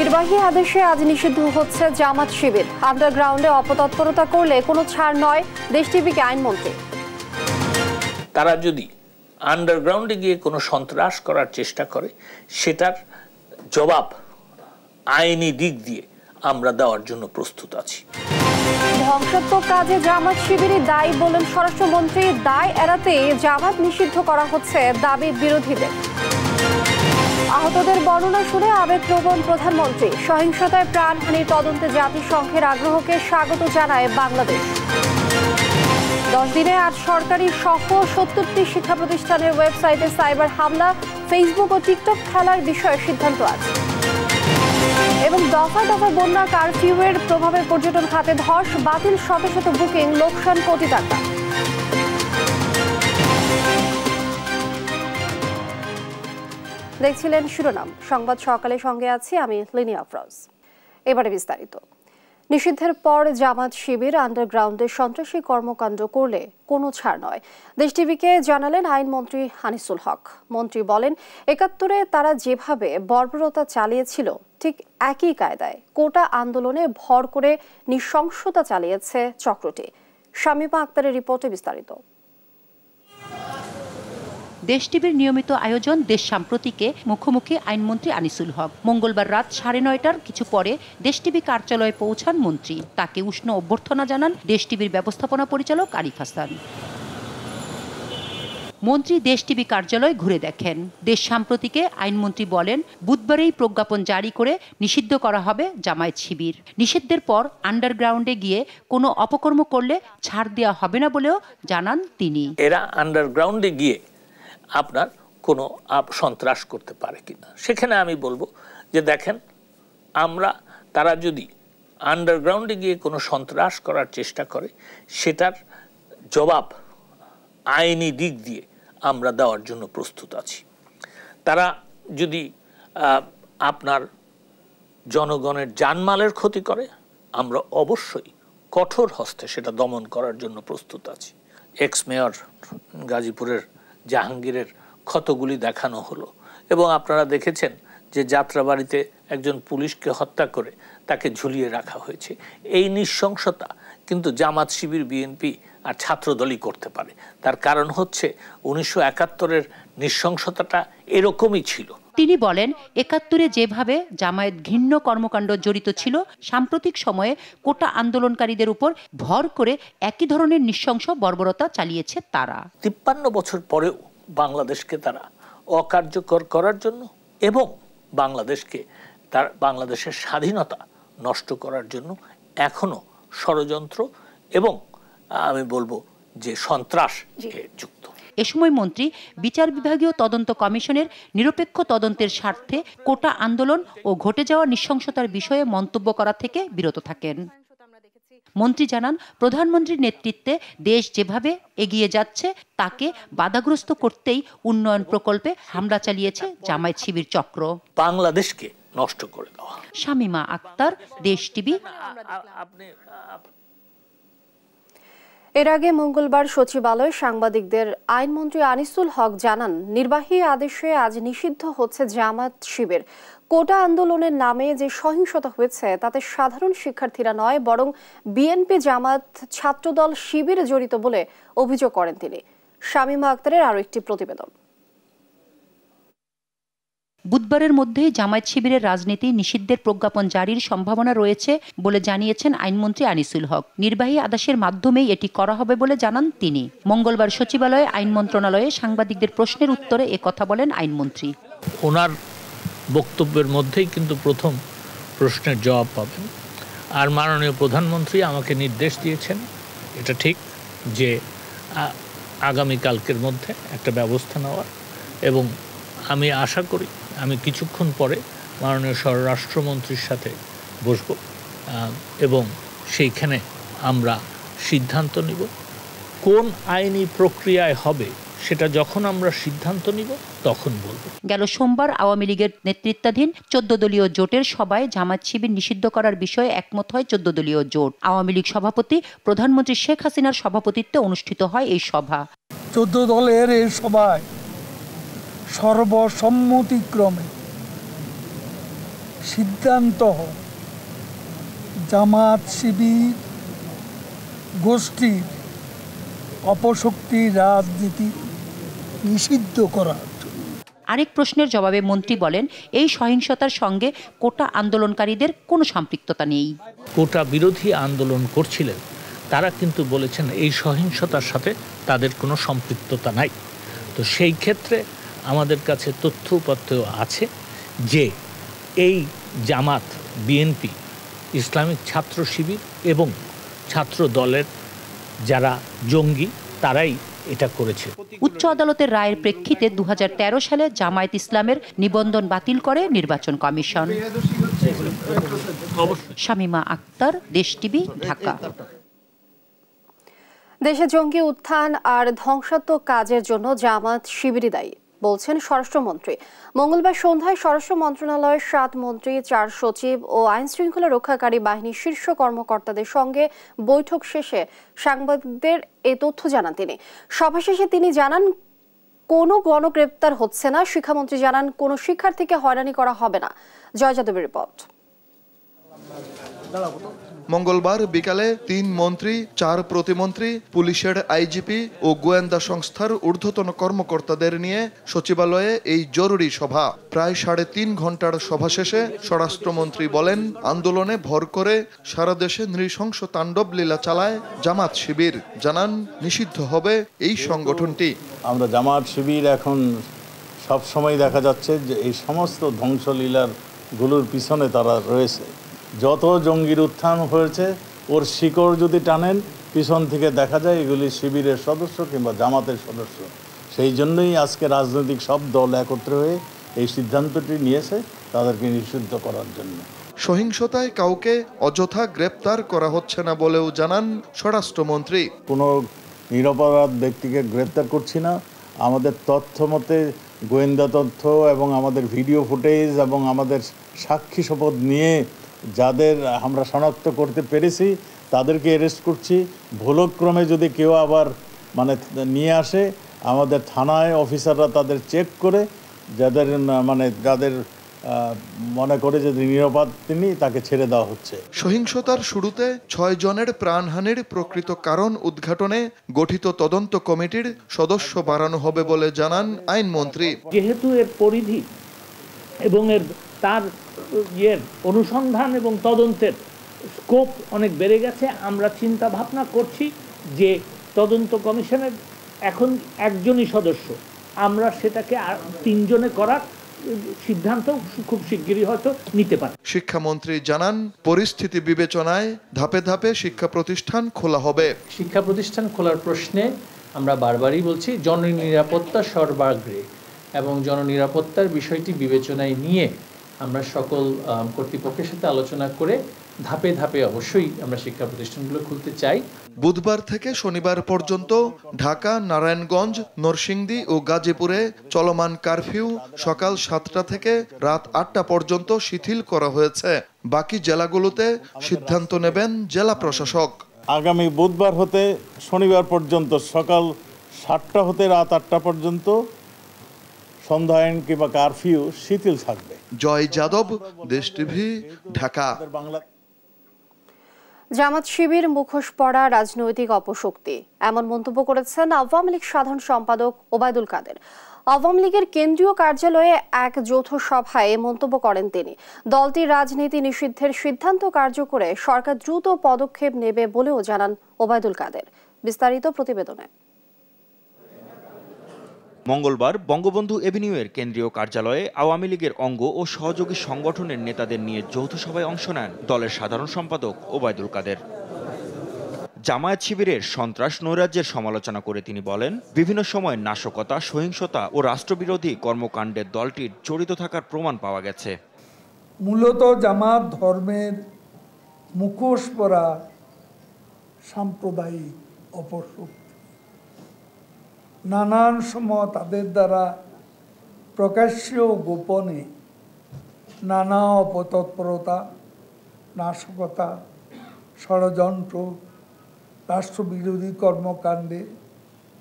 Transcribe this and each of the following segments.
নির্বাহী আদেশে আজ নিষিদ্ধ হচ্ছে জামাত শিবির। আন্ডারগ্রাউন্ডে অপতৎপরতা করলে কোনো ছাড় নয়, দেশ টিভিকে আইনমন্ত্রী। তারা যদি আন্ডারগ্রাউন্ডে গিয়ে কোনো সন্ত্রাস করার চেষ্টা করে, সেটার জবাব আইনি দিক দিয়ে আমরা দেওয়ার জন্য প্রস্তুত আছি। ধ্বংসাত্মক কাজে জামাত শিবিরই দায়ী বলেন স্বরাষ্ট্রমন্ত্রী। দায় এড়াতে জামাত নিষিদ্ধ করা হচ্ছে দাবি বিরোধীদের। আহতদের বর্ণনা শুনে আবেগপ্রবণ প্রধানমন্ত্রী। সহিংসতায় প্রাণহানির তদন্তে জাতিসংঘের আগ্রহকে স্বাগত জানায় বাংলাদেশ। 10 দিনে 8 সরকারি সহ 70টি শিক্ষা প্রতিষ্ঠানের ওয়েবসাইটে সাইবার হামলা, ফেসবুক ও টিকটক খেলার বিষয়ে সিদ্ধান্ত আছে। এবং দফায় দফায় বন্যা, কারফিউয়ের প্রভাবে পর্যটন খাতে ধস, বাতিল শত শত বুকিং, লোকসান কোটি টাকা। দেখছিলেন শিরোনাম সংবাদ সকালে, সঙ্গে আছি আমি লিনি আফরোজ। এবারে বিস্তারিত। নিষিদ্ধের পর জামাত শিবির আন্ডারগ্রাউন্ডে সন্ত্রাসী কর্মকাণ্ড করলে কোনো ছাড় নয়, দেশ টিভিকে জানালেন আইনমন্ত্রী আনিসুল হক। মন্ত্রী বলেন, 71-এ তারা যেভাবে বর্বরতা চালিয়েছিল ঠিক একই কায়দায় কোটা আন্দোলনে ভর করে নৃশংসতা চালিয়েছে চক্রটি। শামীমা আক্তারের রিপোর্টে বিস্তারিত। দেশ টিভির নিয়মিত আয়োজন দেশ সাম্প্রতিকে মুখোমুখি আইনমন্ত্রী আনিসুল হক। মঙ্গলবার রাত 9:30টার কিছু পরে দেশ টিভি কার্যালয়ে পৌঁছান মন্ত্রী। তাকে উষ্ণ অভ্যর্থনা জানান দেশ টিভির ব্যবস্থাপনা পরিচালক আরিফ হাসান। মন্ত্রী দেশ টিভি কার্যালয় ঘুরে দেখেন। দেশ সাম্প্রতিকে আইনমন্ত্রী বলেন, বুধবারেই প্রজ্ঞাপন জারি করে নিষিদ্ধ করা হবে জামায়াত শিবির। নিষিদ্ধের পর আন্ডারগ্রাউন্ডে গিয়ে কোনো অপকর্ম করলে ছাড় দেওয়া হবে না বলেও জানান তিনি। এরা আন্ডারগ্রাউন্ডে গিয়ে আপনার কোনো সন্ত্রাস করতে পারে কিনা, সেখানে আমি বলবো যে দেখেন, তারা যদি আন্ডারগ্রাউন্ডে গিয়ে কোনো সন্ত্রাস করার চেষ্টা করে, সেটার জবাব আইনি দিক দিয়ে আমরা দেওয়ার জন্য প্রস্তুত আছি। তারা যদি আপনার জনগণের জানমালের ক্ষতি করে, আমরা অবশ্যই কঠোর হস্তে সেটা দমন করার জন্য প্রস্তুত আছি। এক্স মেয়র গাজীপুরের জাহাঙ্গীরের ক্ষতগুলি দেখানো হলো, এবং আপনারা দেখেছেন যে যাত্রাবাড়িতে একজন পুলিশকে হত্যা করে তাকে ঝুলিয়ে রাখা হয়েছে। এই নৃশংসতা কিন্তু জামাত শিবির, বিএনপি আর ছাত্রদলই করতে পারে। তার কারণ হচ্ছে 1971-এর নৃশংসতাটা এরকমই ছিল। তিনি বলেন, 71-এ যেভাবে জামায়াত ঘৃণ্য কর্মকাণ্ড জড়িত ছিল, সাম্প্রতিক সময়ে কোটা আন্দোলনকারীদের উপর ভর করে একই ধরনের নৃশংস বর্বরতা চালিয়েছে তারা। 53 বছর পরেও বাংলাদেশকে তারা অকার্যকর করার জন্য এবং বাংলাদেশের স্বাধীনতা নষ্ট করার জন্য এখনো ষড়যন্ত্র এবং আমি বলবো যে সন্ত্রাস যুক্ত। এ সময় মন্ত্রী বিচার বিভাগীয় তদন্ত কমিশনের নিরপেক্ষ তদন্তের স্বার্থে কোটা আন্দোলন ও ঘটে যাওয়া নৃশংসতার বিষয়ে মন্তব্য করা থেকে বিরত থাকেন। মন্ত্রী জানান, প্রধানমন্ত্রীর নেতৃত্বে দেশ যেভাবে এগিয়ে যাচ্ছে তাকে বাধাগ্রস্ত করতেই উন্নয়ন প্রকল্পে হামলা চালিয়েছে জামায়াত শিবির চক্র। বাংলাদেশকে নষ্ট করে দেওয়া। শামীমা আক্তার, দেশ টিভি। এর আগে মঙ্গলবার সচিবালয়ে সাংবাদিকদের আইনমন্ত্রী আনিসুল হক জানান, নির্বাহী আদেশে আজ নিষিদ্ধ হচ্ছে জামাত শিবির। কোটা আন্দোলনের নামে যে সহিংসতা হয়েছে তাতে সাধারণ শিক্ষার্থীরা নয়, বরং বিএনপি, জামাত, ছাত্রদল, শিবির জড়িত বলে অভিযোগ করেন তিনি। শামীমা আক্তারের আরও একটি প্রতিবেদন। বুধবারের মধ্যেই জামায়াত শিবিরের রাজনীতি নিষিদ্ধের প্রজ্ঞাপন জারির সম্ভাবনা রয়েছে বলে জানিয়েছেন আইনমন্ত্রী আনিসুল হক। নির্বাহী আদেশের মাধ্যমেই এটি করা হবে বলে জানান তিনি। মঙ্গলবার সচিবালয়ে আইন মন্ত্রণালয়ে সাংবাদিকদের প্রশ্নের উত্তরে একথা বলেন আইনমন্ত্রী। ওনার বক্তব্যের মধ্যেই কিন্তু প্রথম প্রশ্নের জবাব পাবেন। আর মাননীয় প্রধানমন্ত্রী আমাকে নির্দেশ দিয়েছেন, এটা ঠিক, যে আগামীকালকের মধ্যে একটা ব্যবস্থা নেওয়ার, এবং আমি আশা করি আমি কিছুক্ষণ পরে মাননীয় স্বরাষ্ট্রমন্ত্রীর সাথে বসব এবং সেইখানে আমরা সিদ্ধান্ত নিব কোন আইনি প্রক্রিয়ায় হবে। সেটা যখন আমরা সিদ্ধান্ত নিব তখন বলব। গেল সোমবার আওয়ামী লীগের নেতৃত্বাধীন 14 দলীয় জোটের সভায় জামায়াত শিবির নিষিদ্ধ করার বিষয়ে একমত হয় 14 দলীয় জোট। আওয়ামী লীগ সভাপতি প্রধানমন্ত্রী শেখ হাসিনার সভাপতিত্বে অনুষ্ঠিত হয় এই সভা। 14 দলের এই সভায় সর্বসম্মতিক্রমে সিদ্ধান্ত জামাত শিবির গোষ্ঠীর অপশক্তি রাজনীতি নিষিদ্ধ করা। আরেক প্রশ্নের জবাবে মন্ত্রী বলেন, এই সহিংসতার সঙ্গে কোটা আন্দোলনকারীদের কোনো সম্পৃক্ততা নেই। কোটা বিরোধী আন্দোলন করছিলেন তারা কিন্তু বলেছেন এই সহিংসতার সাথে তাদের কোনো সম্পৃক্ততা নাই। তো সেই ক্ষেত্রে আমাদের কাছে তথ্য উপাত্ত আছে যে এই জামাত, বিএনপি, ইসলামিক ছাত্র শিবির এবং ছাত্র দলের যারা জঙ্গি তারাই এটা করেছে। উচ্চ আদালতের রায়ের প্রেক্ষিতে 2013 সালে জামায়াত ইসলামের নিবন্ধন বাতিল করে নির্বাচন কমিশন। শামীমা আক্তার, দেশ টিভি, ঢাকা। দেশে জঙ্গি উত্থান আর ধ্বংসাত্মক কাজের জন্য জামাত শিবিরই দায়ী বলছেন স্বরাষ্ট্রমন্ত্রী। মঙ্গলবার সন্ধ্যায় স্বরাষ্ট্র মন্ত্রণালয়ের 7 মন্ত্রী, 4 সচিব ও আইন শৃঙ্খলা রক্ষাকারী বাহিনীর শীর্ষ কর্মকর্তাদের সঙ্গে বৈঠক শেষে সাংবাদিকদের এ তথ্য জানান তিনি। সভা শেষে তিনি জানান, কোনো গণগ্রেপ্তার হচ্ছে না। শিক্ষামন্ত্রী জানান, কোনো শিক্ষার্থীকে হয়রানি করা হবে না। জয় যাদবের রিপোর্ট। মঙ্গলবার বিকালে 3 মন্ত্রী, 4 প্রতিমন্ত্রী, পুলিশের আইজিপি ও গোয়েন্দা সংস্থার ঊর্ধ্বতন কর্মকর্তাদের নিয়ে সচিবালয়ে এই জরুরি সভা। প্রায় 3.5 ঘন্টার সভা শেষে স্বরাষ্ট্রমন্ত্রী বলেন, আন্দোলনে ভর করে সারা দেশে নৃশংস তাণ্ডব লীলা চালায় জামাত শিবির। জানান, নিষিদ্ধ হবে এই সংগঠনটি। আমরা জামাত শিবির এখন সব সময় দেখা যাচ্ছে যে এই সমস্ত ধ্বংসলীলার গুলোর পিছনে তারা রয়েছে। যত জঙ্গির উত্থান হয়েছে ওর শিকড় যদি টানেন পিছন থেকে দেখা যায় এগুলি শিবিরের সদস্য কিংবা জামাতের সদস্য। সেই জন্যই আজকে রাজনৈতিক সব দল একত্র হয়ে এই সিদ্ধান্তটি নিয়েছে তাদেরকে নিষিদ্ধ করার জন্য। সহিংসতায় কাউকে অযথা গ্রেপ্তার করা হচ্ছে না বলেও জানান স্বরাষ্ট্রমন্ত্রী। কোনো নিরপরাধ ব্যক্তিকে গ্রেপ্তার করছি না। আমাদের তথ্য মতে, গোয়েন্দা তথ্য এবং আমাদের ভিডিও ফুটেজ এবং আমাদের সাক্ষী শপথ নিয়ে যাদের আমরা শনাক্ত করতে পেরেছি তাদেরকে অ্যারেস্ট করছি। ভুলক্রমে যদি কেউ আবার নিয়ে আসে, আমাদের থানায় অফিসাররা তাদের চেক করে যাদের মনে করে যে নিরাপদ তিনি তাকে ছেড়ে দেওয়া হচ্ছে। সহিংসতার শুরুতে 6 জনের প্রাণহানির প্রকৃত কারণ উদ্ঘাটনে গঠিত তদন্ত কমিটির সদস্য বাড়ানো হবে বলে জানান আইনমন্ত্রী। যেহেতু এর পরিধি এবং তার অনুসন্ধান এবং তদন্তের স্কোপ অনেক বেড়ে গেছে, আমরা চিন্তা ভাবনা করছি যে তদন্ত কমিশনের এখন একজনই সদস্য, আমরা সেটাকে 3 জনে করার সিদ্ধান্ত খুব শিগগিরই হয়তো নিতে পারি। শিক্ষামন্ত্রী জানান, পরিস্থিতি বিবেচনায় ধাপে ধাপে শিক্ষা প্রতিষ্ঠান খোলা হবে। শিক্ষা প্রতিষ্ঠান খোলার প্রশ্নে আমরা বারবারই বলছি জননিরাপত্তা সর্বাগ্রে, এবং জননিরাপত্তার বিষয়টি বিবেচনায় নিয়ে আমরা সকল কর্তৃপক্ষের সাথে আলোচনা করে ধাপে ধাপে অবশ্যই আমরা শিক্ষা প্রতিষ্ঠানগুলো খুলতে চাই। বুধবার থেকে শনিবার পর্যন্ত ঢাকা, নারায়ণগঞ্জ, নরসিংদী ও গাজীপুরে চলমান কারফিউ সকাল 7টা থেকে রাত 8টা পর্যন্ত শিথিল করা হয়েছে। বাকি জেলাগুলোতে সিদ্ধান্ত নেবেন জেলা প্রশাসক। আগামী বুধবার হতে শনিবার পর্যন্ত সকাল 7টা হতে রাত 8টা পর্যন্ত সন্ধ্যায়ন কিংবা কারফিউ শিথিল থাকবে। জয় যাদব, দেশ টিভি, ঢাকা। জামাত শিবির মুখোশ পড়া রাজনৈতিক অপশক্তি, এমন মন্তব্য করেছেন আওয়ামী লীগ সাধারণ সম্পাদক ওবায়দুল কাদের। আওয়ামী লীগের কেন্দ্রীয় কার্যালয়ে এক যৌথ সভায় মন্তব্য করেন তিনি। দলটির রাজনীতি নিষিদ্ধের সিদ্ধান্ত কার্যকরে সরকার দ্রুত পদক্ষেপ নেবে বলেও জানান ওবায়দুল কাদের। বিস্তারিত প্রতিবেদনে। মঙ্গলবার বঙ্গবন্ধু এভিনিউয়ের কেন্দ্রীয় কার্যালয়ে আওয়ামী লীগের অঙ্গ ও সহযোগী সংগঠনের নেতাদের নিয়ে যৌথ সভায় অংশ নেন দলের সাধারণ সম্পাদক ওবায়দুল কাদের। জামায়াত শিবিরের সন্ত্রাস নৈরাজ্যের সমালোচনা করে তিনি বলেন, বিভিন্ন সময় নাশকতা, সহিংসতা ও রাষ্ট্রবিরোধী কর্মকাণ্ডে দলটির জড়িত থাকার প্রমাণ পাওয়া গেছে। মূলত জামাত ধর্মের মুখোশ পরা সাম্প্রদায়িক অপশক্তি। নানান সময় তাদের দ্বারা প্রকাশ্য গোপনে নানা অপতৎপরতা, নাশকতা, ষড়যন্ত্র, রাষ্ট্রবিরোধী কর্মকাণ্ডে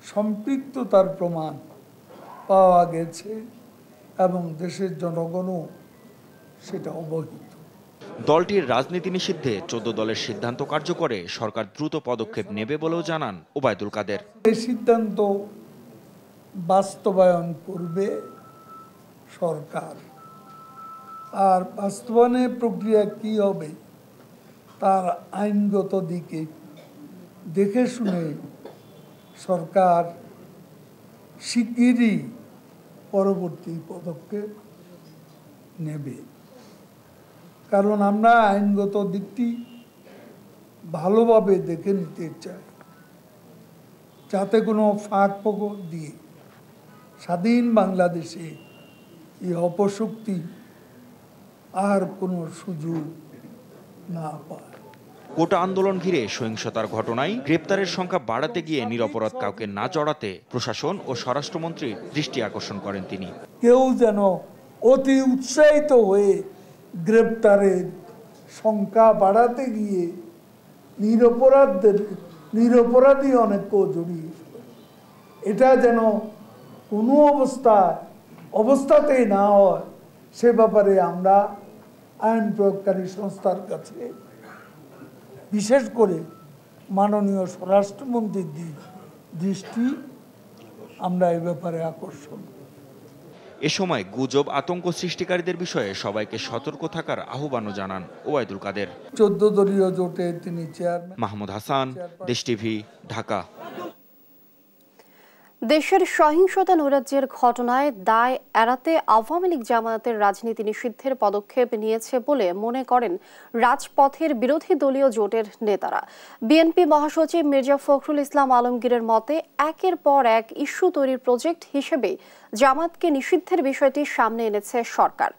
সম্পৃক্ততার প্রমাণ পাওয়া গেছে এবং দেশের জনগণও সেটা অবহিত। দলটির রাজনীতি নিষিদ্ধে 14 দলের সিদ্ধান্ত কার্যকরে সরকার দ্রুত পদক্ষেপ নেবে বলেও জানান ওবায়দুল কাদের। এই সিদ্ধান্ত বাস্তবায়ন করবে সরকার, আর বাস্তবায়নের প্রক্রিয়া কি হবে তার আইনগত দিকে দেখে শুনে সরকার শিগগিরই পরবর্তী পদক্ষেপ নেবে। কারণ আমরা আইনগত দিকটি ভালোভাবে দেখে নিতে চাই, যাতে কোনো ফাঁক ফোকর দিয়ে স্বাধীন বাংলাদেশে এই অপশক্তি আর কোনো সুযোগ না পায়। কোটা আন্দোলন ঘিরে সহিংসতার ঘটনায় গ্রেপ্তারের সংখ্যা বাড়াতে গিয়ে নিরপরাধ কাউকে না জড়াতে প্রশাসন ও স্বরাষ্ট্রমন্ত্রীর দৃষ্টি আকর্ষণ করেন তিনি। কেউ যেন অতি উৎসাহিত হয়ে গ্রেপ্তারের সংখ্যা বাড়াতে গিয়ে নিরপরাধী অনেককেও জড়িয়ে, এটা যেন কোনো অবস্থাতেই না হয়, সে ব্যাপারে আমরা আইন প্রয়োগকারী সংস্থার কাছে, বিশেষ করে মাননীয় স্বরাষ্ট্রমন্ত্রীর দৃষ্টি আমরা এই ব্যাপারে আকর্ষণ। এ সময় গুজব আতঙ্ক সৃষ্টিকারীদের বিষয়ে সবাইকে সতর্ক থাকার আহ্বানও জানান ওবায়দুল কাদের। 14 দলীয় জোটে তিনি চেয়ারম্যান। মাহমুদ হাসান, দেশ টিভি, ঢাকা। দেশের সহিংসতা নৈরাজ্যের ঘটনায় দায় এড়াতে আওয়ামী লীগ জামায়াতের রাজনীতি নিষিদ্ধের পদক্ষেপ নিয়েছে বলে মনে করেন রাজপথের বিরোধী দলীয় জোটের নেতারা। বিএনপি মহাসচিব মির্জা ফখরুল ইসলাম আলমগীরের মতে একের পর এক ইস্যু তৈরির প্রজেক্ট হিসেবে জামায়াতকে নিষিদ্ধের বিষয়টি সামনে এনেছে সরকার।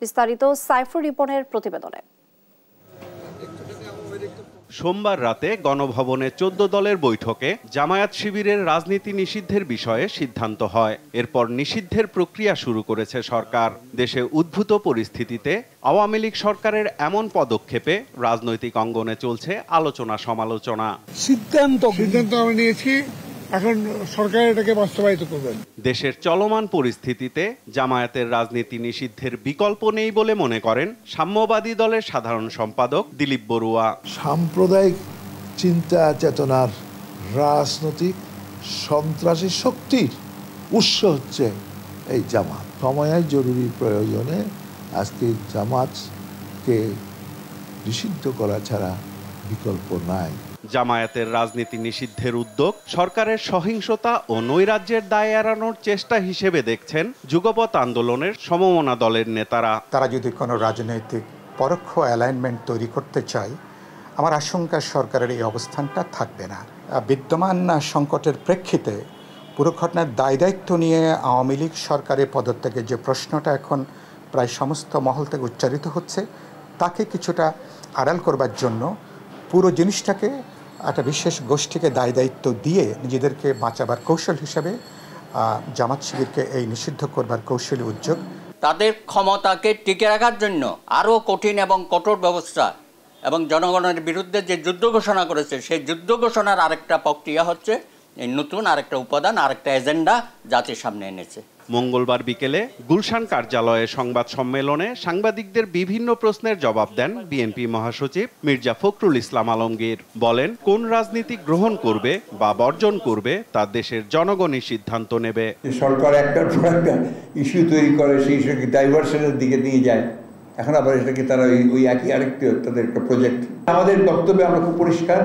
বিস্তারিত সাইফুর রিপনের প্রতিবেদনে। সোমবার রাতে গণভবনে 14 দলের বৈঠকে জামায়াত শিবিরের রাজনীতি নিষিদ্ধের বিষয়ে সিদ্ধান্ত হয়। এরপর নিষিদ্ধের প্রক্রিয়া শুরু করেছে সরকার। দেশে উদ্ভূত পরিস্থিতিতে আওয়ামী লীগ সরকারের এমন পদক্ষেপে রাজনৈতিক অঙ্গনে চলছে আলোচনা সমালোচনা। সিদ্ধান্ত আমরা নিয়েছি, এখন সরকার এটাকে বাস্তবায়িত করবেন। দেশের চলমান পরিস্থিতিতে জামায়াতের রাজনীতি নিষিদ্ধের বিকল্প নেই বলে মনে করেন সাম্যবাদী দলের সাধারণ সম্পাদক দিলীপ বড়ুয়া। সাম্প্রদায়িক চিন্তা চেতনার রাজনৈতিক সন্ত্রাসী শক্তির উৎস হচ্ছে এই জামাত। সময়ে জরুরি প্রয়োজনে আজকে জামাতকে নিষিদ্ধ করা ছাড়া বিকল্প নাই। জামায়াতের রাজনীতি নিষিদ্ধের উদ্যোগ সরকারের সহিংসতা ও নৈরাজ্যের দায় এড়ানোর চেষ্টা হিসেবে দেখছেন যুগপৎ আন্দোলনের সমমনা দলের নেতারা। তারা যদি কোনো রাজনৈতিক পরোক্ষ অ্যালাইনমেন্ট তৈরি করতে চায়, আমার আশঙ্কা সরকারের এই অবস্থানটা থাকবে না। বিদ্যমান সংকটের প্রেক্ষিতে পুরো ঘটনার দায় দায়িত্ব নিয়ে আওয়ামী লীগ সরকারের পদত্যাগের যে প্রশ্নটা এখন প্রায় সমস্ত মহল থেকে উচ্চারিত হচ্ছে, তাকে কিছুটা আড়াল করবার জন্য পুরো জিনিসটাকে একটা বিশেষ গোষ্ঠীকে দায় দায়িত্ব দিয়ে নিজেদেরকে বাঁচাবার কৌশল হিসেবে জামাত শিবিরকে এই নিষিদ্ধ করবার কৌশলী উদ্যোগ। তাদের ক্ষমতাকে টিকে রাখার জন্য আরও কঠিন এবং কঠোর ব্যবস্থা এবং জনগণের বিরুদ্ধে যে যুদ্ধ ঘোষণা করেছে, সেই যুদ্ধ ঘোষণার আরেকটা প্রক্রিয়া হচ্ছে এই নতুন আরেকটা উপাদান, আরেকটা এজেন্ডা জাতির সামনে এনেছে। মঙ্গলবার বিকেলে গুলশান কার্যালয়ে সংবাদ সম্মেলনে সাংবাদিকদের বিভিন্ন প্রশ্নের জবাব দেন বিএনপি মহাসচিব মির্জা ফখরুল ইসলাম আলমগীর। বলেন, কোন রাজনীতি গ্রহণ করবে বা বর্জন করবে তা দেশের জনগণই সিদ্ধান্ত নেবে। সরকার একটার পর একটা ইস্যু তৈরি করে, সেই ইস্যুকে ডাইভার্সনের দিকে নিয়ে যায়। এখন আবার এটাকে তারা ওই একই আরেকটি তাদের একটা প্রজেক্ট। আমাদের বক্তব্যে আমরা খুব পরিষ্কার,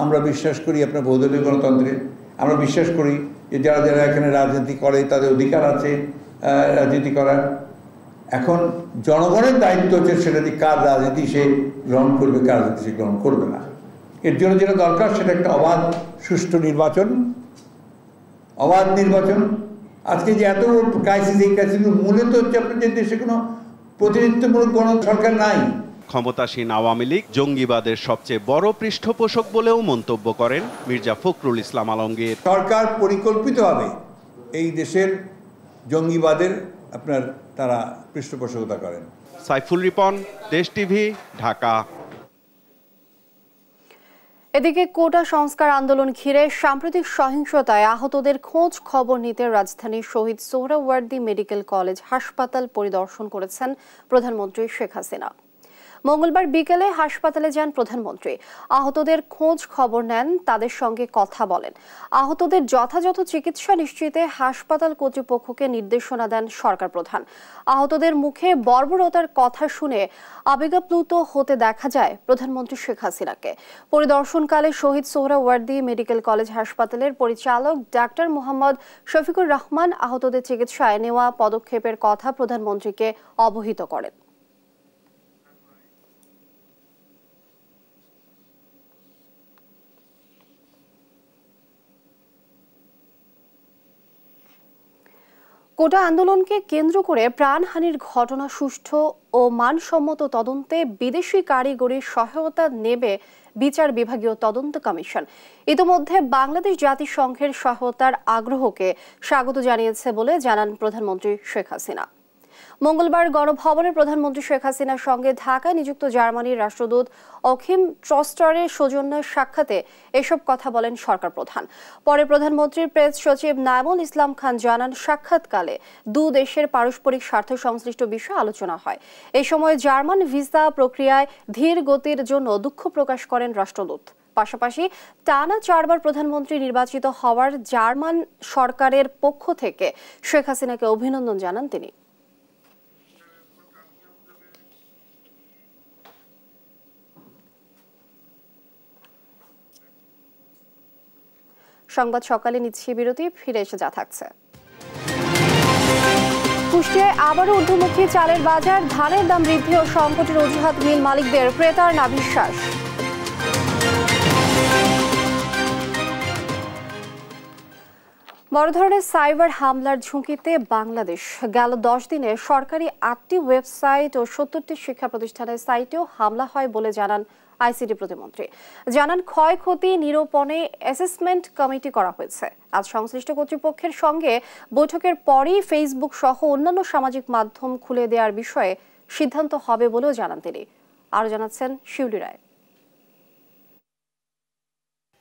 আমরা বিশ্বাস করি আপনার বহুদলীয় গণতন্ত্রে। আমরা বিশ্বাস করি যে যারা যারা এখানে রাজনীতি করে তাদের অধিকার আছে রাজনীতি করার। এখন জনগণের দায়িত্ব হচ্ছে সেটা দিয়ে কার রাজনীতি সে গ্রহণ করবে, কার রাজনীতি সে গ্রহণ করবে না। এর জন্য যেটা দরকার সেটা একটা অবাধ সুষ্ঠু নির্বাচন। অবাধ নির্বাচন আজকে যে এত ক্রাইসিস, এই ক্রাইসিসের মূলত হচ্ছে আপনাদের দেশে কোনো প্রতিনিধিত্বমূলক গণ সরকার নাই। ক্ষমতাসীন আওয়ামী লীগ জঙ্গিবাদের সবচেয়ে বড় পৃষ্ঠপোষক বলেও মন্তব্য করেন মির্জা ফখরুল ইসলাম আলমগীর। সরকার পরিকল্পিতভাবে এই দেশের জঙ্গিবাদের তারা পৃষ্ঠপোষকতা করেন। সাইফুল রিপন, দেশ টিভি, ঢাকা। এদিকে কোটা সংস্কার আন্দোলন ঘিরে সাম্প্রতিক সহিংসতায় আহতদের খোঁজ খবর নিতে রাজধানীর শহীদ সোহরাওয়ার্দী মেডিকেল কলেজ হাসপাতাল পরিদর্শন করেছেন প্রধানমন্ত্রী শেখ হাসিনা। মঙ্গলবার বিকেলে হাসপাতালে যান প্রধানমন্ত্রী। আহতদের খোঁজ খবর নেন, তাদের সঙ্গে কথা বলেন। আহতদের যথাযথ চিকিৎসা নিশ্চিতে হাসপাতাল কর্তৃপক্ষকে নির্দেশনা দেন সরকার প্রধান। আহতদের মুখে বর্বরতার কথা শুনে আবেগাপ্লুত হতে দেখা যায় প্রধানমন্ত্রী শেখ হাসিনাকে। পরিদর্শনকালে শহীদ সোহরাওয়ার্দী মেডিকেল কলেজ হাসপাতালের পরিচালক ডাক্তার মোহাম্মদ শফিকুর রহমান আহতদের চিকিৎসায় নেওয়া পদক্ষেপের কথা প্রধানমন্ত্রীকে অবহিত করেন। কোটা আন্দোলনকে কেন্দ্র করে প্রাণহানির ঘটনা সুষ্ঠু ও মানসম্মত তদন্তে বিদেশি কারিগরির সহায়তা নেবে বিচার বিভাগীয় তদন্ত কমিশন। ইতিমধ্যে বাংলাদেশ জাতিসংঘের সহায়তার আগ্রহকে স্বাগত জানিয়েছে বলে জানান প্রধানমন্ত্রী শেখ হাসিনা। মঙ্গলবার গণভবনে প্রধানমন্ত্রী শেখ হাসিনার সঙ্গে ঢাকায় নিযুক্ত জার্মানির রাষ্ট্রদূত অখিম ট্রস্টারের সৌজন্য সাক্ষাতে এসব কথা বলেন সরকার প্রধান। পরে প্রধানমন্ত্রীর প্রেস সচিব নাইমুল ইসলাম খান জানান, সাক্ষাৎকালে দু দেশের পারস্পরিক স্বার্থ সংশ্লিষ্ট বিষয়ে আলোচনা হয়। এই সময় জার্মান ভিসা প্রক্রিয়ায় ধীর গতির জন্য দুঃখ প্রকাশ করেন রাষ্ট্রদূত। পাশাপাশি টানা 4 বার প্রধানমন্ত্রী নির্বাচিত হওয়ার জার্মান সরকারের পক্ষ থেকে শেখ হাসিনাকে অভিনন্দন জানান তিনি। সংবাদ সকালে নিচ্ছি বিরতি, ফিরে এসে যা থাকছে। কুষ্টিয়ায় আবারও ঊর্ধ্বমুখী চালের বাজার, ধানের দাম বৃদ্ধি ও সংকটের অজুহাত মিল মালিকদের, ক্রেতার নাভিশ্বাস। বড় ধরনের সাইবার হামলার ঝুঁকিতে বাংলাদেশ। গেল 10 দিনে সরকারি 8টি ওয়েবসাইট ও 70টি শিক্ষা প্রতিষ্ঠানের সাইটেও হামলা হয় বলে জানান আইসিটি প্রতিমন্ত্রী। জানান, ক্ষয়ক্ষতি নিরূপণে অ্যাসেসমেন্ট কমিটি করা হয়েছে। আজ সংশ্লিষ্ট কর্তৃপক্ষের সঙ্গে বৈঠকের পরই ফেসবুক সহ অন্যান্য সামাজিক মাধ্যম খুলে দেওয়ার বিষয়ে সিদ্ধান্ত হবে বলেও জানান তিনি। আরও জানাচ্ছেন শিউলি রায়।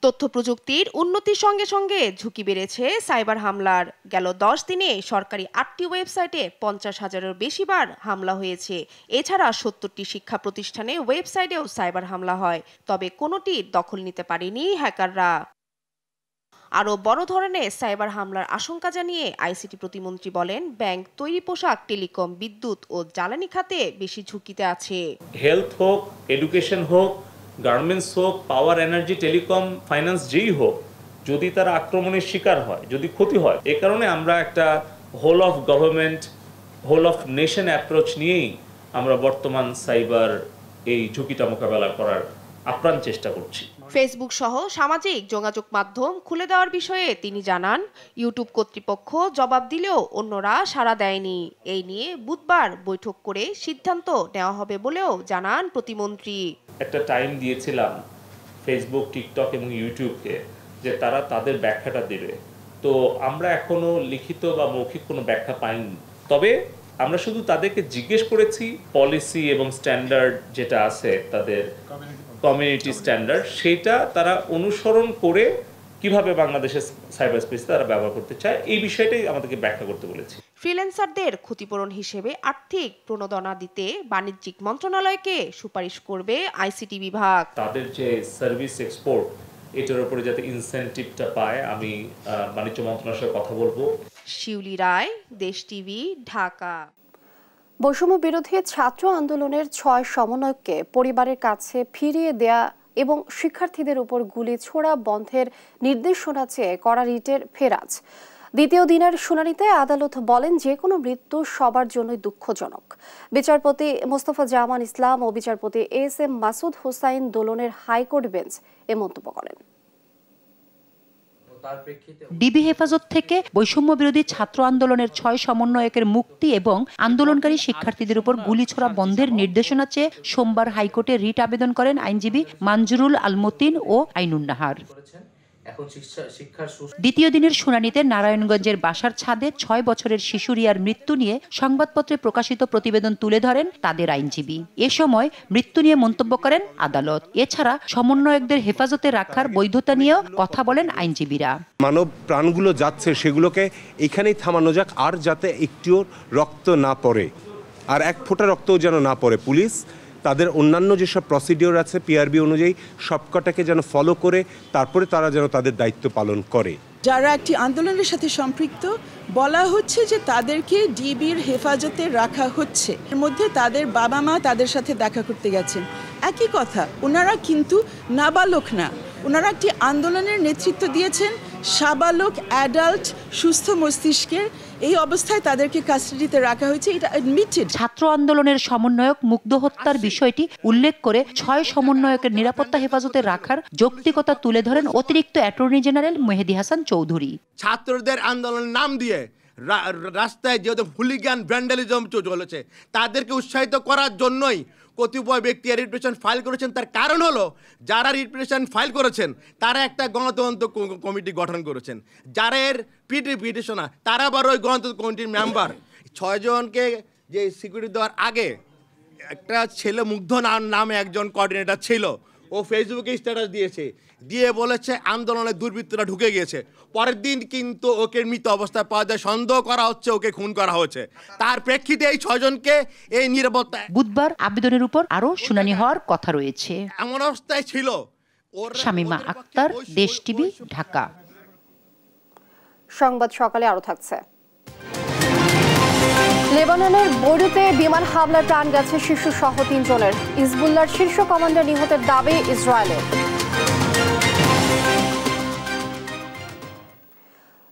তথ্য প্রযুক্তির উন্নতির সঙ্গে সঙ্গে ঝুঁকি বেড়েছে সাইবার হামলার। গেল 10 দিনে সরকারি 8টি ওয়েবসাইটে 50,000-এর বেশি বার হামলা হয়েছে। এছাড়া 70টি শিক্ষা প্রতিষ্ঠানে ওয়েবসাইটেও সাইবার হামলা হয়, তবে কোনোটির দখল নিতে পারেনি হ্যাকাররা। আরও বড় ধরনের সাইবার হামলার আশঙ্কা জানিয়ে আইসিটি প্রতিমন্ত্রী বলেন, ব্যাংক, তৈরি পোশাক, টেলিকম, বিদ্যুৎ ও জ্বালানি খাতে বেশি ঝুঁকিতে আছে। হেলথ হোক, এডুকেশন হোক, গার্মেন্টস হোক, পাওয়ার, এনার্জি, টেলিকম, ফাইন্যান্স যেই হোক, যদি তারা আক্রমণের শিকার হয়, যদি ক্ষতি হয়, এ কারণে আমরা একটা whole of government, whole of nation approach নিয়েই আমরা বর্তমান সাইবার এই ঝুঁকিটা মোকাবেলা করার আপ্রাণ চেষ্টা করছি। ফেসবুক সহ সামাজিক যোগাযোগ মাধ্যম খুলে দেওয়ার বিষয়ে তিনি জানান, ইউটিউব কর্তৃপক্ষ জবাব দিলেও অন্যরা সাড়া দেয়নি। এই নিয়ে বুধবার বৈঠক করে সিদ্ধান্ত নেওয়া হবে বলেও জানান প্রতিমন্ত্রী। একটা টাইম দিয়েছিলাম ফেসবুক, টিকটক এবং ইউটিউবকে যে তারা তাদের ব্যাখ্যাটা দেবে। তো আমরা এখনো লিখিত বা মৌখিক কোনো ব্যাখ্যা পাইনি। তবে আমরা শুধু তাদেরকে জিজ্ঞেস করেছি পলিসি এবং স্ট্যান্ডার্ড যেটা আছে তাদের কমিউনিটি স্ট্যান্ডার্ড, সেটা তারা অনুসরণ করে কিভাবে বাংলাদেশের সাইবার স্পেস তারা ব্যবহার করতে চায়, এই বিষয়টাই আমাদেরকে ব্যাখ্যা করতে বলেছি। ফ্রিল্যান্সারদের ক্ষতিপূরণ হিসেবে আর্থিক প্রণোদনা দিতে বাণিজ্যিক মন্ত্রণালয়কে সুপারিশ করবে আইসিটি বিভাগ। তাদের যে সার্ভিস এক্সপোর্ট, এটার উপরে যাতে ইনসেনটিভটা পায়, আমি বাণিজ্য মন্ত্রণালয়ের সাথে কথা বলবো। শিউলি রায়, দেশ টিভি, ঢাকা। বৈষম্য বিরোধী ছাত্র আন্দোলনের 6 সমন্বয়ককে পরিবারের কাছে ফিরিয়ে দেয়া এবং শিক্ষার্থীদের উপর গুলি ছোড়া বন্ধের নির্দেশনা চেয়ে করা রিটের ফেরাজ। দ্বিতীয় দিনের শুনানিতে আদালত বলেন, যে কোনো মৃত্যু সবার জন্যই দুঃখজনক। বিচারপতি মোস্তফা জামান ইসলাম ও বিচারপতি এস.এম. মাসুদ হোসাইন দোলনের হাইকোর্ট বেঞ্চ এ মন্তব্য করেন। ডিবি হেফাজত থেকে বৈষম্য বিরোধী ছাত্র আন্দোলনের 6 সমন্বয়কের মুক্তি এবং আন্দোলনকারী শিক্ষার্থীদের উপর গুলি ছোড়া বন্ধের নির্দেশনা চেয়ে সোমবার হাইকোর্টে রিট আবেদন করেন আইনজীবী মানজুরুল আল মতিন ও আইনুন নাহার। দ্বিতীয় দিনের শুনানিতে নারায়ণগঞ্জের বাসার ছাদে 6 বছরের শিশু রিয়ার মৃত্যু নিয়ে সংবাদপত্রে প্রকাশিত প্রতিবেদন তুলে ধরেন তাদের আইনজীবী। এ সময় মৃত্যু নিয়ে মন্তব্য করেন আদালত। এছাড়া সমন্বয়কদের হেফাজতে রাখার বৈধতা নিয়েও কথা বলেন আইনজীবীরা। মানব প্রাণগুলো যাচ্ছে সেগুলোকে এখানেই থামানো যাক, আর যাতে একটিও রক্ত না পড়ে, আর এক ফোঁটা রক্তও যেন না পড়ে। পুলিশ তাদের অন্যান্য যেসব প্রসিডিওর আছে পিআরবি অনুযায়ী সবকটাকে যেন ফলো করে তারপরে তারা যেন তাদের দায়িত্ব পালন করে। যারা একটি আন্দোলনের সাথে সম্পৃক্ত বলা হচ্ছে যে তাদেরকে ডিবির হেফাজতে রাখা হচ্ছে, এর মধ্যে তাদের বাবা মা তাদের সাথে দেখা করতে গেছেন। একই কথা, ওনারা কিন্তু নাবালক না, ওনারা একটি আন্দোলনের নেতৃত্ব দিয়েছেন, সাবালক অ্যাডাল্ট সুস্থ মস্তিষ্কের। এই অবস্থায় তাদেরকে কাস্টাডিতে রাখা হয়েছে, এটা অ্যাডমিটেড। ছাত্র আন্দোলনের সমন্বয়ক মুগ্ধ হত্যার বিষয়টি উল্লেখ করে 6 সমন্বয়কের নিরাপত্তা হেফাজতে রাখার যৌক্তিকতা তুলে ধরেন অতিরিক্ত অ্যাটর্নি জেনারেল মেহেদী হাসান চৌধুরী। ছাত্রদের আন্দোলনের নাম দিয়ে রাস্তায় যেহেতু হুলিগান ভ্যান্ডালিজম চলেছে, তাদেরকে উৎসাহিত করার জন্যই কতিপয় ব্যক্তি রিট পিটিশন ফাইল করেছেন। তার কারণ হলো যারা রিট পিটিশন ফাইল করেছেন তারা একটা গণতন্ত্র কমিটি গঠন করেছেন, যারা এর পিটিশনার তারা আবার ওই গণতন্ত্র কমিটির মেম্বার। 6 জনকে যে সিকিউরিটি দেওয়ার আগে একটা ছেলে মুগ্ধ নামে একজন কোঅর্ডিনেটর ছিল, ও ফেসবুকে স্ট্যাটাস দিয়েছে, দিয়ে বলেছে আন্দোলনে দুর্বৃত্তরা ঢুকে গিয়েছে। পরের দিন কিন্তু ওকে মৃত অবস্থায় পাওয়া যায়, সন্দেহ করা হচ্ছে ওকে খুন করা হয়েছে। তার প্রেক্ষিতে এই 6 জনকে এই নিরাপত্তা। বুধবার আবেদনের উপর আরও শুনানি হওয়ার কথা রয়েছে। এমন অবস্থায় ছিল। শামিমা আক্তার, দেশ টিভি, ঢাকা। সংবাদ সকালে আরো থাকছে। লেবাননের বৈরুতে বিমান হামলায় প্রাণ গেছে শিশু সহ 3 জনের। হিজবুল্লাহর শীর্ষ কমান্ডার নিহতের দাবি ইসরায়েলের।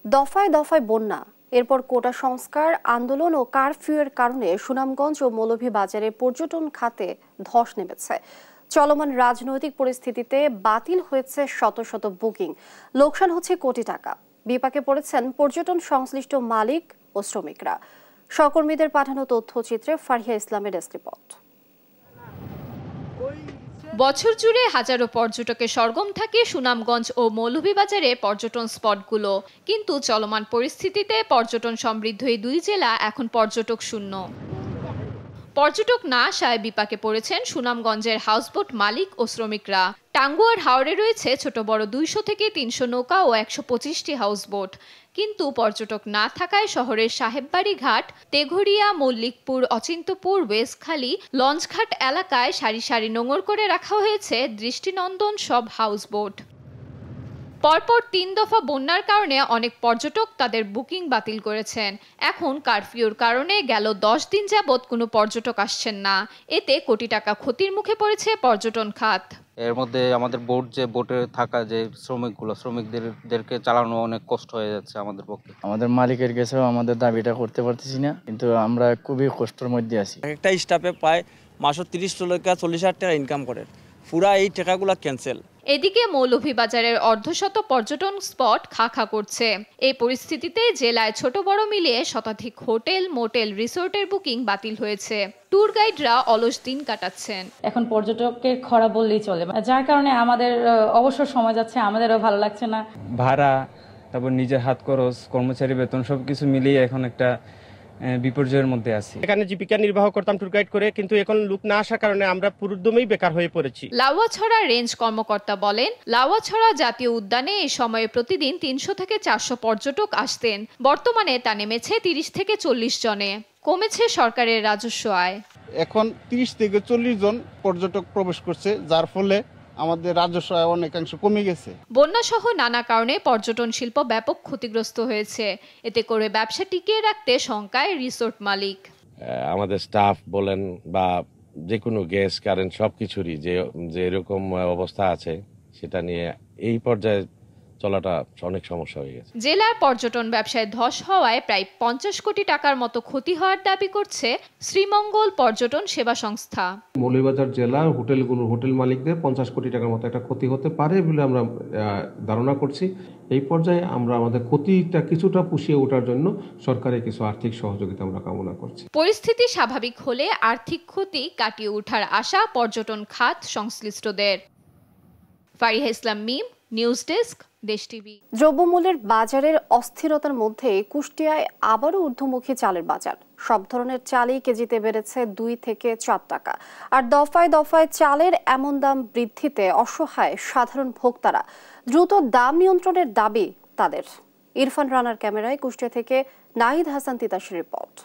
দফায় দফায় বন্যা, এরপর কোটা সংস্কার আন্দোলন ও কারফিউয়ের কারণে সুনামগঞ্জ ও মৌলভীবাজারে পর্যটন খাতে ধস নেমেছে। চলমান রাজনৈতিক পরিস্থিতিতে বাতিল হয়েছে শত শত বুকিং, লোকসান হচ্ছে কোটি টাকা। বিপাকে পড়েছেন পর্যটন সংশ্লিষ্ট মালিক ও শ্রমিকরা। সহকর্মীদের পাঠানো তথ্যচিত্রে ফারিয়া ইসলামের ডেস্ক রিপোর্ট। বছর জুড়ে হাজারো পর্যটকের সরগম থাকে সুনামগঞ্জ ও মৌলভীবাজারে পর্যটন স্পটগুলো, কিন্তু চলমান পরিস্থিতিতে পর্যটন সমৃদ্ধ এই 2 জেলা এখন পর্যটক শূন্য। পর্যটক না আসায় বিপাকে পড়েছেন সুনামগঞ্জের হাউসবোট মালিক ও শ্রমিকরা। টাঙ্গুয়ার হাওরে রয়েছে ছোট বড় 200 থেকে 300 নৌকা ও 125টি হাউসবোট, কিন্তু পর্যটক না থাকায় শহরের সাহেববাড়ি ঘাট, তেঘরিয়া, মল্লিকপুর, অচিন্তপুর, ওয়েস্টখালী, লঞ্চঘাট এলাকায় সারি সারি নোঙর করে রাখা হয়েছে দৃষ্টিনন্দন সব হাউসবোট। পরপর 3 দফা বন্যার কারণে অনেক পর্যটক তাদের বুকিং বাতিল করেছেন। এখন কারফিউর কারণে গেল 10 দিন যাবৎ কোনো পর্যটক আসছেন না। এতে কোটি টাকা ক্ষতির মুখে পড়েছে পর্যটন খাত। এর মধ্যে আমাদের বোটে থাকা যে শ্রমিকদেরকে চালানো অনেক কষ্ট হয়ে যাচ্ছে আমাদের পক্ষে। আমাদের মালিকের কাছেও আমাদের দাবিটা করতে পারতেছি না, কিন্তু আমরা খুবই কষ্টের মধ্যে আছি। একটা স্টাফে প্রায় মাসে 30-40 টাকা ইনকাম করে, পুরা এই টাকাগুলো ক্যান্সেল। এদিকে মৌলভীবাজারের অর্ধশত পর্যটন স্পট খা করছে। এই পরিস্থিতিতে জেলায় ছোট বড় মিলিয়ে শতাধিক হোটেল, মোটেল, রিসোর্টের বুকিং বাতিল হয়েছে। ট্যুর গাইডরা অলস দিন কাটাচ্ছেন। এখন পর্যটককে খরা বললেই চলে, যার কারণে আমাদের অবসর সময় যাচ্ছে, আমাদেরও ভালো লাগছে না। ভাড়া, তারপর নিজের হাত খরচ, কর্মচারী বেতন সবকিছু মিলিয়ে এখন একটা বিপর্যয়ের মধ্যে আছি। এখানে জীবিকা নির্বাহ করতাম ট্যুর গাইড করে, কিন্তু এখন লোক না আসার কারণে আমরা পুরোদমেই বেকার হয়ে পড়েছি। লাউয়াছড়া রেঞ্জ কর্মকর্তা বলেন, লাউয়াছড়া জাতীয় উদ্যানে এই সময়ে প্রতিদিন 300 থেকে 400 পর্যটক আসতেন। বর্তমানে তা নেমেছে 30 থেকে 40 জনে। কমেছে সরকারের রাজস্ব আয়। এখন 30 থেকে 40 জন পর্যটক প্রবেশ করছে, যার ফলে আমাদের রাজস্ব আয় অনেকাংশ কমে গেছে। বন্যা সহ নানা কারণে পর্যটন শিল্প ব্যাপক ক্ষতিগ্রস্ত হয়েছে। এতে করে ব্যবসা টিকিয়ে রাখতে শঙ্কায় রিসোর্ট মালিক। আমাদের স্টাফ বলেন বা যে কোনো গ্যাস কারেন্ট সবকিছুরই যে এরকম অবস্থা আছে, সেটা নিয়ে এই পর্যায়ে চলাটা অনেক সমস্যা হয়ে গেছে। জেলার পর্যটন ব্যবসায় ধস হওয়ায় প্রায় 50 কোটি টাকার মতো ক্ষতি হওয়ার দাবি করছে শ্রীমঙ্গল পর্যটন সেবা সংস্থা। মৌলভীবাজার জেলার হোটেল মালিকদের 50 কোটি টাকার মতো একটা ক্ষতি হতে পারে বলে আমরা ধারণা করছি। এই পর্যায়ে আমরা আমাদের ক্ষতিটা কিছুটা পুষিয়ে ওঠার জন্য সরকারের কিছু আর্থিক সহযোগিতা আমরা কামনা করছি। পরিস্থিতি স্বাভাবিক হলে আর্থিক ক্ষতি কাটিয়ে ওঠার আশা পর্যটন খাত সংশ্লিষ্টদের। ফারিয়া ইসলাম মিম, নিউজ ডেস্ক, দেশ টিভি। দ্রব্যমূল্যের বাজারের অস্থিরতার মধ্যে কুষ্টিয়ায় আবারও ঊর্ধ্বমুখী চালের বাজার। সব ধরনের চালই কেজিতে বেড়েছে 2 থেকে 4 টাকা। আর দফায় দফায় চালের এমন দাম বৃদ্ধিতে অসহায় সাধারণ ভোক্তারা। দ্রুত দাম নিয়ন্ত্রণের দাবি তাদের। ইরফান রানার ক্যামেরায় কুষ্টিয়া থেকে নাহিদ হাসান তিতাসের রিপোর্ট।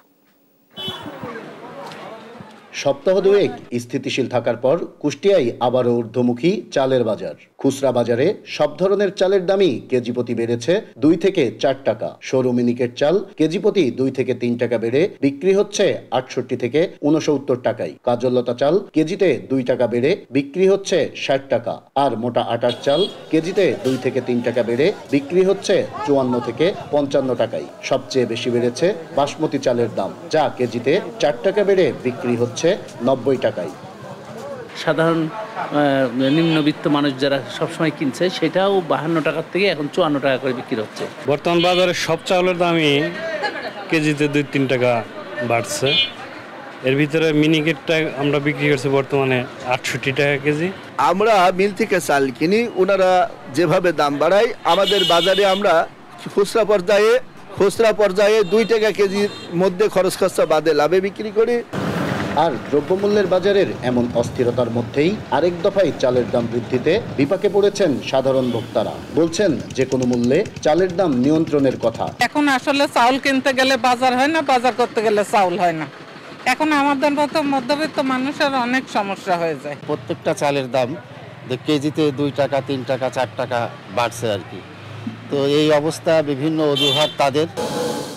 সপ্তাহ দুয়েক স্থিতিশীল থাকার পর কুষ্টিয়ায় আবারও ঊর্ধ্বমুখী চালের বাজার। খুচরা বাজারে সব ধরনের চালের দামই কেজি প্রতি বেড়েছে 2 থেকে 4 টাকা। সরু মিনিকেট চাল কেজি প্রতি 2 থেকে 3 টাকা বেড়ে বিক্রি হচ্ছে 68 থেকে 69 টাকায়। কাজললতা চাল কেজিতে 2 টাকা বেড়ে বিক্রি হচ্ছে 60 টাকা। আর মোটা আটার চাল কেজিতে 2 থেকে 3 টাকা বেড়ে বিক্রি হচ্ছে 54 থেকে 55 টাকায়। সবচেয়ে বেশি বেড়েছে বাসমতি চালের দাম, যা কেজিতে 4 টাকা বেড়ে বিক্রি হচ্ছে 90 টাকায়। সাধারণ নিম্নবিত্ত মানুষ যারা সবসময় কিনছে সেটাও 52 টাকার থেকে এখন 54 টাকা করে বিক্রি হচ্ছে। বর্তমান বাজারে সব চাউলের দামই কেজিতে 2-3 টাকা বাড়ছে। এর ভিতরে মিনিকেটটা আমরা বিক্রি করছি বর্তমানে 68 টাকা কেজি। আমরা মিল থেকে চাল কিনি, ওনারা যেভাবে দাম বাড়ায় আমাদের বাজারে আমরা খুচরা পর্যায়ে 2 টাকা কেজির মধ্যে খরচ খরচা বাদে লাভে বিক্রি করি। আর দ্রব্যমূল্যের বাজারের এমন অস্থিরতার মধ্যেই আরেক দফায় চালের দাম বৃদ্ধিতে বিপাকে পড়েছেন সাধারণ ভোক্তারা। বলছেন যে কোনো মূল্যে চালের দাম নিয়ন্ত্রণের কথা। এখন আসলে চাউল কিনতে গেলে বাজার হয় না, বাজার করতে গেলে চাউল হয় না। এখন আমাদের মতো মধ্যবিত্ত মানুষের অনেক সমস্যা হয়ে যায়। প্রত্যেকটা চালের দাম কেজিতে 2 টাকা 3 টাকা 4 টাকা বাড়ছে আর কি। তো এই অবস্থা বিভিন্ন অজুহাত তাদের।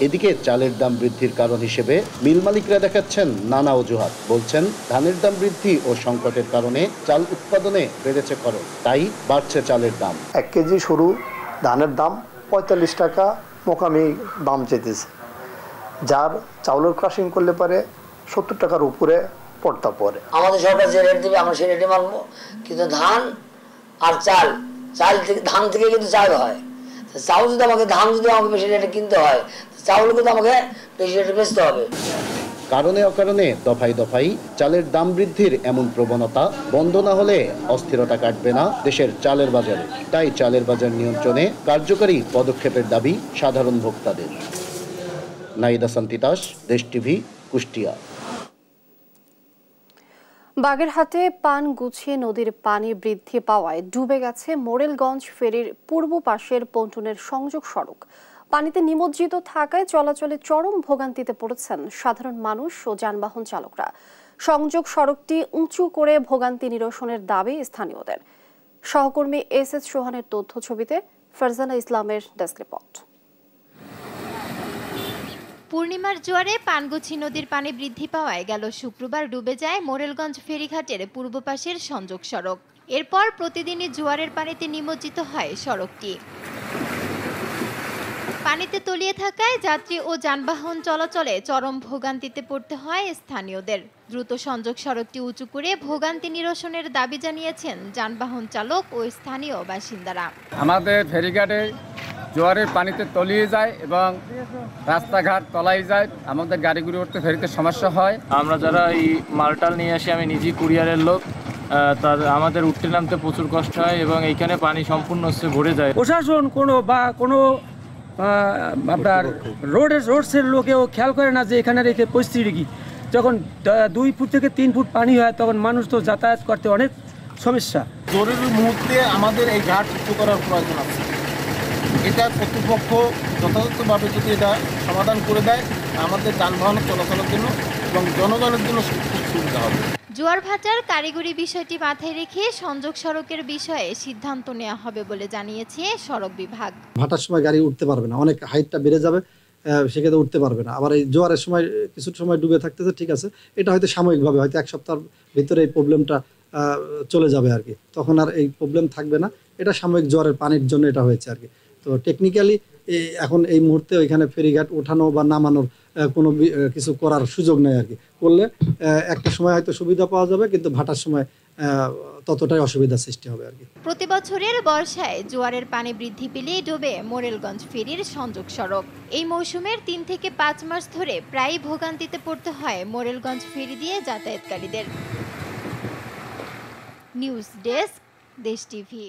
এদিকে চালের দাম বৃদ্ধির কারণ হিসেবে মিল মালিকরা দেখাচ্ছেন নানা অজুহাত। বলছেন ধানের দাম বৃদ্ধি ও সংকটের কারণে চাল উৎপাদনে বেড়েছে খরচ, তাই বাড়ছে চালের দাম। 1 কেজি সরু ধানের দাম 45 টাকা মোকামি দাম চেয়েছে, যার চাউলের ক্রাশিং করলে পারে 70 টাকার উপরে পড়তা পড়ে। আমাদের সরকার যে রেট দেবে আমরা সেই রেটে মানবো, কিন্তু ধান আর চাল থেকে ধান থেকে কিন্তু চাল হয়। চাউল যদি ধান যদি আমাকে বেশি রেটে কিনতে হয়, চাউল কিন্তু আমাকে বেশি রেটে বেচতে হবে। কারণে অকারণে দফায় দফায় চালের দাম বৃদ্ধির এমন প্রবণতা বন্ধ না হলে অস্থিরতা কাটবে না দেশের চালের বাজারে। তাই চালের বাজার নিয়ন্ত্রণে কার্যকরী পদক্ষেপের দাবি সাধারণ ভোক্তাদের। নাহিদ হাসান তিতাস, দেশ টিভি, কুষ্টিয়া। বাগেরহাটে পান গুছিয়ে নদীর পানি বৃদ্ধি পাওয়ায় ডুবে গেছে মোরেলগঞ্জ ফেরির পূর্ব পাশের পন্টুনের সংযোগ সড়ক। পানিতে নিমজ্জিত থাকায় চলাচলে চরম ভোগান্তিতে পড়েছেন সাধারণ মানুষ ও যানবাহন চালকরা। সংযোগ সড়কটি উঁচু করে ভোগান্তি নিরসনের দাবি স্থানীয়দের। সহকর্মী এস সোহানের তথ্য ছবিতে ফারজানা ইসলামের ডেস্ক রিপোর্ট। পূর্ণিমার জোয়ারে পানগুছি নদীর পানি বৃদ্ধি পাওয়ায় গেল শুক্রবার ডুবে যায় মোরেলগঞ্জ ফেরিঘাটের পূর্ব পাশের সংযোগ সড়ক। এরপর প্রতিদিনই জোয়ারের পানিতে নিমজ্জিত হয় সড়কটি। পানিতে তলিয়ে থাকায় যাত্রী ও যানবাহন চলাচলে চরম ভোগান্তিতে পড়তে হয় স্থানীয়দের। দ্রুত সংযোগ সড়কটি উঁচু করে ভোগান্তি নিরসনের দাবি জানিয়েছেন যানবাহন চালক ও স্থানীয় বাসিন্দারা। আমাদের ফেরিঘাটে জোয়ারের পানিতে তলিয়ে যায় এবং রাস্তাঘাট তলায় যায়, আমাদের গাড়িগুলি উঠতে ফেরিতে সমস্যা হয়। আমরা যারা এই মালটাল নিয়ে আসি, আমি নিজেই কুরিয়ারের লোক, আমাদের উঠতে নামতে প্রচুর কষ্ট হয় এবং এইখানে পানি সম্পূর্ণ ভরে যায়। প্রশাসন কোনো আপনার রোডসের লোকেও খেয়াল করে না যে এখানে রেখে পরিস্থিতি কি, যখন 2 ফুট থেকে 3 ফুট পানি হয় তখন মানুষ তো যাতায়াত করতে অনেক সমস্যা। জরুরি মুহূর্তে আমাদের এই ঘাট উঁচু করার প্রয়োজন আছে। এটা কর্তৃপক্ষ যথাযথভাবে যদি এটা সমাধান করে দেয়, আমাদের যানবাহন চলাচলের জন্য এবং জনগণের জন্য খুব সুবিধা হবে। জোয়ার ভাটার কারিগরি বিষয়টি মাথায় রেখে সংযোগ সড়কের বিষয়ে সিদ্ধান্ত নেওয়া হবে বলে জানিয়েছে সড়ক বিভাগ। ভাটার সময় গাড়ি উঠতে পারবে না, অনেক হাইটটা বেড়ে যাবে, সেক্ষেত্রে উঠতে পারবে না। আবার এই জোয়ারের সময় কিছু সময় ডুবে থাকতেছে, ঠিক আছে, এটা হয়তো সাময়িকভাবে, হয়তো 1 সপ্তাহের ভিতরে এই প্রবলেমটা চলে যাবে আর কি, তখন আর এই প্রবলেম থাকবে না। এটা সাময়িক জোয়ারের পানির জন্য এটা হয়েছে আর কি। তো টেকনিক্যালি এখন এই মুহূর্তে ওইখানে ফেরিঘাট ওঠানো বা নামানোর কোনো কিছু করার সুযোগ নেই আর কি। করলে একটা সময় হয়তো সুবিধা পাওয়া যাবে, কিন্তু ভাটার সময় ততটাই অসুবিধা সৃষ্টি হবে আর কি। প্রতি বছরের বর্ষায় জোয়ারের পানি বৃদ্ধি পেলেই ডুবে মোরেলগঞ্জ ফেরির সংযোগ সড়ক। এই মৌসুমের 3 থেকে 5 মাস ধরে প্রায় ভোগান্তিতে পড়তে হয় মোরেলগঞ্জ ফেরি দিয়ে যাতায়াতকারীদের। নিউজ ডেস্ক, দেশ টিভি।